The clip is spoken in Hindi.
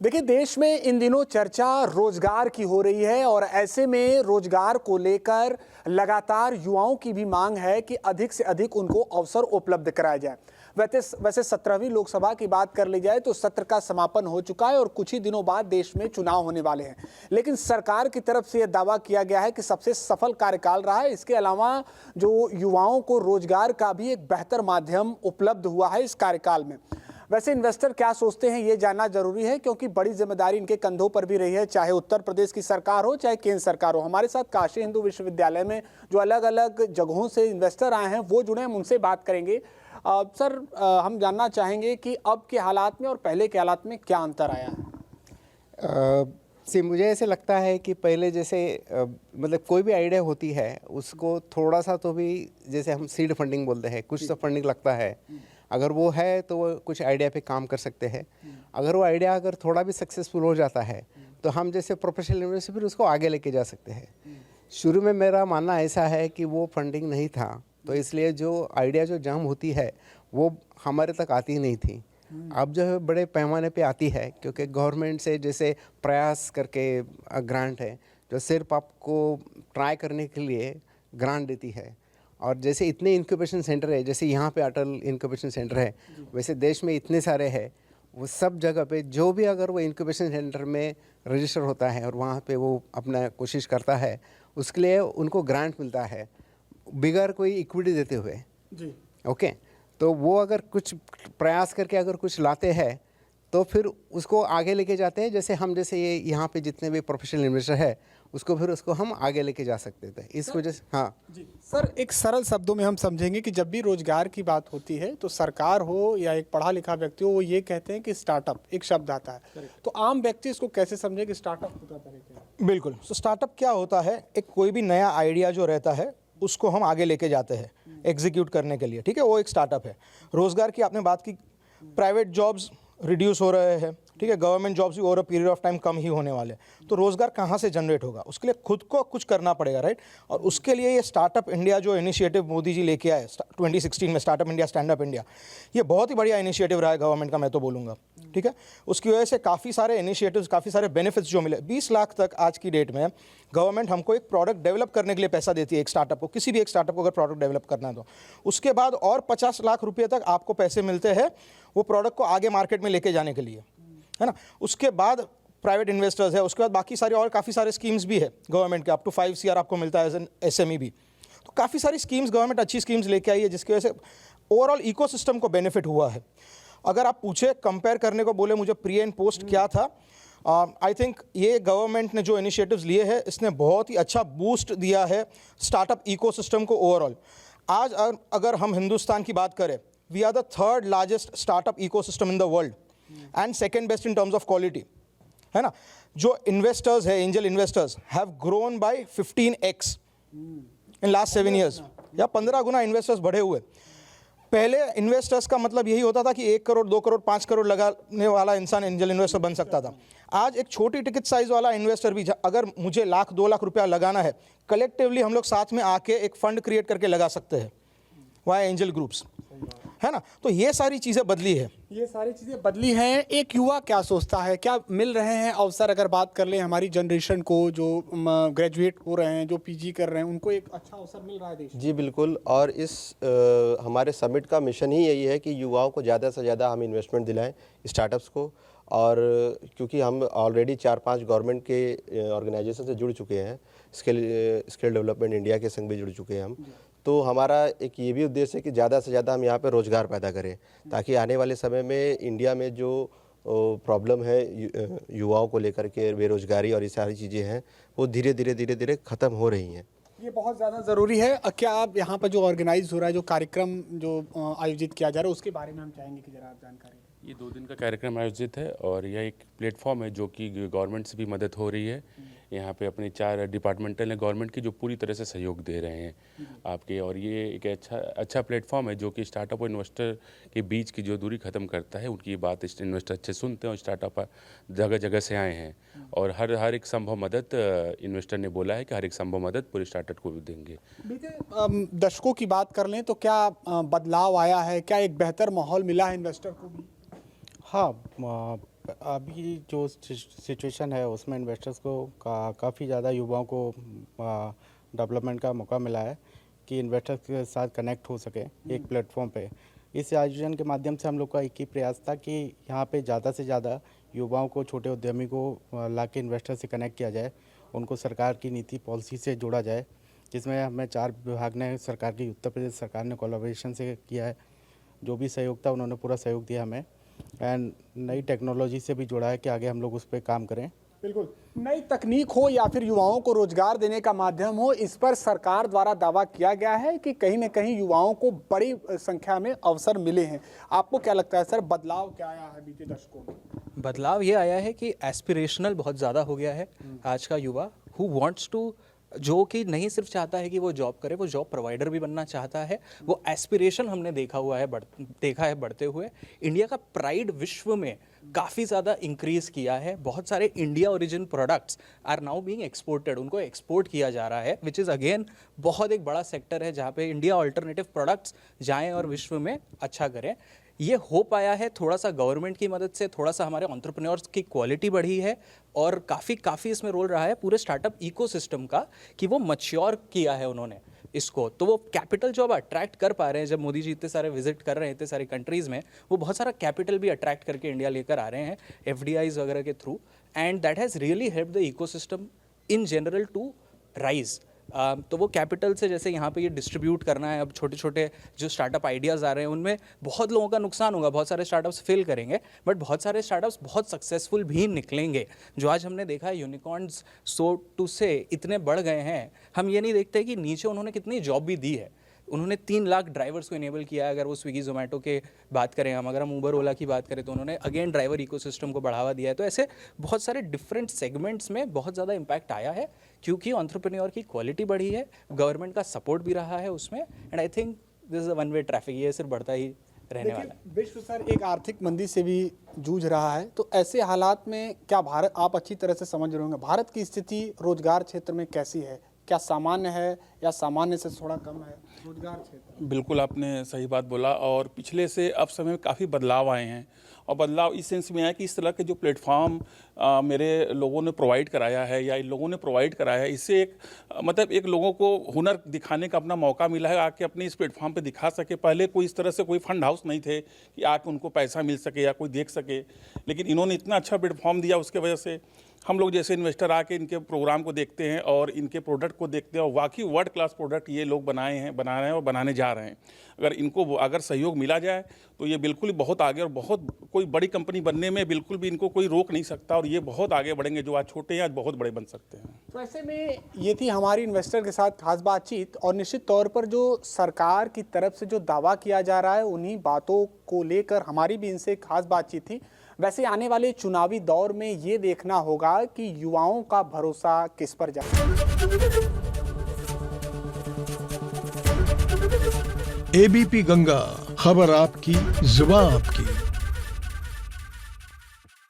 देखिए, देश में इन दिनों चर्चा रोजगार की हो रही है और ऐसे में रोजगार को लेकर लगातार युवाओं की भी मांग है कि अधिक से अधिक उनको अवसर उपलब्ध कराया जाए। वैसे 17वीं लोकसभा की बात कर ली जाए तो सत्र का समापन हो चुका है और कुछ ही दिनों बाद देश में चुनाव होने वाले हैं, लेकिन सरकार की तरफ से यह दावा किया गया है कि सबसे सफल कार्यकाल रहा है। इसके अलावा जो युवाओं को रोजगार का भी एक बेहतर माध्यम उपलब्ध हुआ है इस कार्यकाल में। वैसे इन्वेस्टर क्या सोचते हैं ये जानना जरूरी है, क्योंकि बड़ी जिम्मेदारी इनके कंधों पर भी रही है, चाहे उत्तर प्रदेश की सरकार हो चाहे केंद्र सरकार हो। हमारे साथ काशी हिंदू विश्वविद्यालय में जो अलग अलग जगहों से इन्वेस्टर आए हैं वो जुड़े हैं, हम उनसे बात करेंगे। सर, हम जानना चाहेंगे कि अब के हालात में और पहले के हालात में क्या अंतर आया है। मुझे ऐसे लगता है कि पहले जैसे मतलब कोई भी आइडिया होती है उसको थोड़ा सा तो भी, जैसे हम सीड फंडिंग बोलते हैं, कुछ तो फंडिंग लगता है। अगर वो है तो वो कुछ आइडिया पे काम कर सकते हैं। अगर वो आइडिया अगर थोड़ा भी सक्सेसफुल हो जाता है तो हम जैसे प्रोफेशनल इन्वेस्टर फिर उसको आगे लेके जा सकते हैं। शुरू में मेरा मानना ऐसा है कि वो फंडिंग नहीं था, तो इसलिए जो आइडिया जो जम होती है वो हमारे तक आती नहीं थी। अब जो है बड़े पैमाने पे आती है, क्योंकि गवर्नमेंट से जैसे प्रयास करके ग्रांट है जो सिर्फ आपको ट्राई करने के लिए ग्रांट देती है। और जैसे इतने इंक्यूबेशन सेंटर है, जैसे यहाँ पे अटल इंक्यूबेशन सेंटर है, वैसे देश में इतने सारे हैं। वो सब जगह पे जो भी अगर वो इंक्यूबेशन सेंटर में रजिस्टर होता है और वहाँ पे वो अपना कोशिश करता है, उसके लिए उनको ग्रांट मिलता है बिगर कोई इक्विटी देते हुए जी। ओके, तो वो अगर कुछ प्रयास करके अगर कुछ लाते हैं तो फिर उसको आगे लेके जाते हैं। जैसे हम जैसे ये यहाँ पे जितने भी प्रोफेशनल इन्वेस्टर है उसको फिर उसको हम आगे लेके जा सकते थे। इस वजह से हाँ जी सर, एक सरल शब्दों में हम समझेंगे कि जब भी रोजगार की बात होती है तो सरकार हो या एक पढ़ा लिखा व्यक्ति हो, वो ये कहते हैं कि स्टार्टअप एक शब्द आता है, तो आम व्यक्ति इसको कैसे समझे कि स्टार्टअप होता है? बिल्कुल। तो स्टार्टअप क्या होता है? एक कोई भी नया आइडिया जो रहता है उसको हम आगे लेके जाते हैं एग्जीक्यूट करने के लिए, ठीक है, वो एक स्टार्टअप है। रोजगार की आपने बात की, प्राइवेट जॉब्स रिड्यूस हो रहे हैं, ठीक है, गवर्नमेंट जॉब्स भी over a period of time कम ही होने वाले, तो रोजगार कहाँ से जनरेट होगा? उसके लिए खुद को कुछ करना पड़ेगा, राइट। और उसके लिए ये स्टार्टअप इंडिया जो इनिशिएटिव मोदी जी लेके आए 2016 में, startup India, stand up India, ये बहुत ही बढ़िया इनिशिएटिव रहा है गवर्नमेंट का, मैं तो बोलूँगा, ठीक है। उसकी वजह से काफ़ी सारे इनिशिएटिव्स, काफ़ी सारे बेनिफिट्स जो मिले। 20 लाख तक आज की डेट में गवर्नमेंट हमको एक प्रोडक्ट डेवलप करने के लिए पैसा देती है, एक स्टार्टअप को, किसी भी एक स्टार्टअप को अगर प्रोडक्ट डेवलप करना है तो उसके बाद और 50 लाख रुपये तक आपको पैसे मिलते हैं वो प्रोडक्ट को आगे मार्केट में लेके जाने के लिए, है ना। उसके बाद प्राइवेट इन्वेस्टर्स है, उसके बाद बाकी सारी और काफ़ी सारे स्कीम्स भी है गवर्नमेंट के, अप टू 5 CR आपको मिलता है एज एन SME भी। तो काफ़ी सारी स्कीम्स गवर्नमेंट अच्छी स्कीम्स लेके आई है, जिसकी वजह से ओवरऑल इकोसिस्टम को बेनिफिट हुआ है। अगर आप पूछे, कंपेयर करने को बोले मुझे प्री एंड पोस्ट क्या था, आई थिंक ये गवर्नमेंट ने जो इनिशिएटिव्स लिए हैं इसने बहुत ही अच्छा बूस्ट दिया है स्टार्टअप इकोसिस्टम को ओवरऑल। आज अगर हम हिंदुस्तान की बात करें, we are the 3rd largest startup ecosystem in the world and second best in terms of quality, है ना। जो इन्वेस्टर्स है, angel investors have grown by 15x in last 7 years, या 15 गुना इन्वेस्टर्स बढ़े हुए। पहले इन्वेस्टर्स का मतलब यही होता था कि 1 करोड़ 2 करोड़ 5 करोड़ लगाने वाला इंसान एंजल इन्वेस्टर बन सकता था। आज एक छोटी टिकट साइज वाला इन्वेस्टर भी, अगर मुझे 1-2 लाख रुपया लगाना है, कलेक्टिवली हम लोग साथ में आके एक फंड क्रिएट करके लगा सकते हैं, वाया एंजल ग्रुप्स, है ना। तो ये सारी चीज़ें बदली है, ये सारी चीज़ें बदली हैं। एक युवा क्या सोचता है, क्या मिल रहे हैं अवसर? अगर बात कर लें हमारी जनरेशन को, जो ग्रेजुएट हो रहे हैं, जो PG कर रहे हैं, उनको एक अच्छा अवसर मिल रहा है देश? जी बिल्कुल, और इस हमारे समिट का मिशन ही यही है कि युवाओं को ज़्यादा से ज़्यादा हम इन्वेस्टमेंट दिलाएं स्टार्टअप्स को। और क्योंकि हम ऑलरेडी 4-5 गवर्नमेंट के ऑर्गेनाइजेशन से जुड़ चुके हैं, स्किल डेवलपमेंट इंडिया के संग भी जुड़ चुके हैं हम, तो हमारा एक ये भी उद्देश्य है कि ज़्यादा से ज़्यादा हम यहाँ पे रोज़गार पैदा करें, ताकि आने वाले समय में इंडिया में जो प्रॉब्लम है युवाओं को लेकर के, बेरोज़गारी और ये सारी चीज़ें हैं, वो धीरे धीरे ख़त्म हो रही हैं। ये बहुत ज़्यादा ज़रूरी है। क्या आप यहाँ पर जो ऑर्गेनाइज हो रहा है, जो कार्यक्रम जो आयोजित किया जा रहा है, उसके बारे में हम चाहेंगे कि ज़रा आप जानकारी। ये 2 दिन का कार्यक्रम आयोजित है और यह एक प्लेटफॉर्म है जो कि गवर्नमेंट से भी मदद हो रही है। यहाँ पे अपने 4 डिपार्टमेंटल हैं गवर्नमेंट की जो पूरी तरह से सहयोग दे रहे हैं आपके, और ये एक अच्छा प्लेटफॉर्म है जो कि स्टार्टअप और इन्वेस्टर के बीच की जो दूरी ख़त्म करता है। उनकी बात इन्वेस्टर अच्छे सुनते हैं और स्टार्टअप जगह जगह से आए हैं, और हर एक संभव मदद इन्वेस्टर ने बोला है कि हर एक संभव मदद पूरे स्टार्टअप को भी देंगे। बीते दशकों की बात कर लें तो क्या बदलाव आया है? क्या एक बेहतर माहौल मिला है इन्वेस्टर को भी? हाँ, अभी जो सिचुएशन है उसमें इन्वेस्टर्स को काफ़ी ज़्यादा युवाओं को डेवलपमेंट का मौका मिला है कि इन्वेस्टर्स के साथ कनेक्ट हो सके एक प्लेटफॉर्म पे। इस आयोजन के माध्यम से हम लोग का एक ही प्रयास था कि यहाँ पे ज़्यादा से ज़्यादा युवाओं को, छोटे उद्यमी को ला के इन्वेस्टर से कनेक्ट किया जाए, उनको सरकार की नीति पॉलिसी से जोड़ा जाए, जिसमें हमें 4 विभाग ने सरकार की, उत्तर प्रदेश सरकार ने कोलैबोरेशन से किया है। जो भी सहयोग था उन्होंने पूरा सहयोग दिया हमें, एंड नई टेक्नोलॉजी से भी जोड़ा है कि आगे हम लोग उस पर काम करें। बिल्कुल, नई तकनीक हो या फिर युवाओं को रोजगार देने का माध्यम हो, इस पर सरकार द्वारा दावा किया गया है कि कहीं न कहीं युवाओं को बड़ी संख्या में अवसर मिले हैं। आपको क्या लगता है सर, बदलाव क्या आया है बीते दशकों में? बदलाव ये आया है कि एस्पिरेशनल बहुत ज़्यादा हो गया है आज का युवा, हु वांट्स टू, जो कि नहीं सिर्फ चाहता है कि वो जॉब करे, वो जॉब प्रोवाइडर भी बनना चाहता है। वो एस्पिरेशन हमने देखा है बढ़ते हुए। इंडिया का प्राइड विश्व में काफ़ी ज़्यादा इंक्रीज़ किया है। बहुत सारे India origin products are now being exported, उनको एक्सपोर्ट किया जा रहा है, विच इज़ अगेन बहुत एक बड़ा सेक्टर है जहाँ पे इंडिया अल्टरनेटिव प्रोडक्ट्स जाएँ और विश्व में अच्छा करें। ये हो पाया है थोड़ा सा गवर्नमेंट की मदद से, थोड़ा सा हमारे एंटरप्रेन्योर्स की क्वालिटी बढ़ी है, और काफ़ी इसमें रोल रहा है पूरे स्टार्टअप इकोसिस्टम का कि वो मैच्योर किया है उन्होंने इसको। तो वो कैपिटल जो अब अट्रैक्ट कर पा रहे हैं, जब मोदी जी इतने सारे विजिट कर रहे हैं इतने सारी कंट्रीज़ में, वो बहुत सारा कैपिटल भी अट्रैक्ट करके इंडिया लेकर आ रहे हैं FDIs वगैरह के through, and that has really help the ecosystem in general to rise. तो वो कैपिटल से जैसे यहाँ पे ये डिस्ट्रीब्यूट करना है, अब छोटे छोटे जो स्टार्टअप आइडियाज़ आ रहे हैं उनमें बहुत लोगों का नुकसान होगा, बहुत सारे स्टार्टअप्स फेल करेंगे, बट बहुत सारे स्टार्टअप्स बहुत सक्सेसफुल भी निकलेंगे। जो आज हमने देखा है यूनिकॉर्न्स सो टू से इतने बढ़ गए हैं, हम ये नहीं देखते कि नीचे उन्होंने कितनी जॉब भी दी है। उन्होंने 3 लाख ड्राइवर्स को इनेबल किया है। अगर वो स्विगी जोमेटो के बात करें हम, अगर हम उबर ओला की बात करें, तो उन्होंने अगेन ड्राइवर इकोसिस्टम को बढ़ावा दिया है। तो ऐसे बहुत सारे डिफरेंट सेगमेंट्स में बहुत ज़्यादा इम्पैक्ट आया है, क्योंकि एंटरप्रेन्योर की क्वालिटी बढ़ी है, गवर्नमेंट का सपोर्ट भी रहा है उसमें, and I think this is a one way traffic, ये सिर्फ बढ़ता ही रहने वाला है। विश्व सर एक आर्थिक मंदी से भी जूझ रहा है, तो ऐसे हालात में क्या भारत, आप अच्छी तरह से समझ रहे होंगे, भारत की स्थिति रोजगार क्षेत्र में कैसी है? क्या सामान्य है या सामान्य से थोड़ा कम है रोजगार क्षेत्र? बिल्कुल आपने सही बात बोला, और पिछले से अब समय में काफ़ी बदलाव आए हैं, और बदलाव इस सेंस में आया कि इस तरह के जो प्लेटफॉर्म मेरे लोगों ने प्रोवाइड कराया है या इन लोगों ने प्रोवाइड कराया है, इससे एक मतलब एक लोगों को हुनर दिखाने का अपना मौका मिला है, आके अपने इस प्लेटफॉर्म पे दिखा सके। पहले कोई इस तरह से कोई फंड हाउस नहीं थे कि आके उनको पैसा मिल सके या कोई देख सके, लेकिन इन्होंने इतना अच्छा प्लेटफॉर्म दिया, उसके वजह से हम लोग जैसे इन्वेस्टर आके इनके प्रोग्राम को देखते हैं और इनके प्रोडक्ट को देखते हैं, और वाकई वर्ल्ड क्लास प्रोडक्ट ये लोग बना रहे हैं और बनाने जा रहे हैं। अगर इनको अगर सहयोग मिला जाए तो ये बिल्कुल ही बहुत आगे, और बहुत कोई बड़ी कंपनी बनने में बिल्कुल भी इनको कोई रोक नहीं सकता, और ये बहुत आगे बढ़ेंगे। जो आज छोटे हैं आज बहुत बड़े बन सकते हैं। तो ऐसे में ये थी हमारी इन्वेस्टर के साथ खास बातचीत, और निश्चित तौर पर जो सरकार की तरफ से जो दावा किया जा रहा है उन्हीं बातों को लेकर हमारी भी इनसे खास बातचीत थी। वैसे आने वाले चुनावी दौर में ये देखना होगा कि युवाओं का भरोसा किस पर जाए। ABP गंगा, खबर आपकी, जुबान आपकी।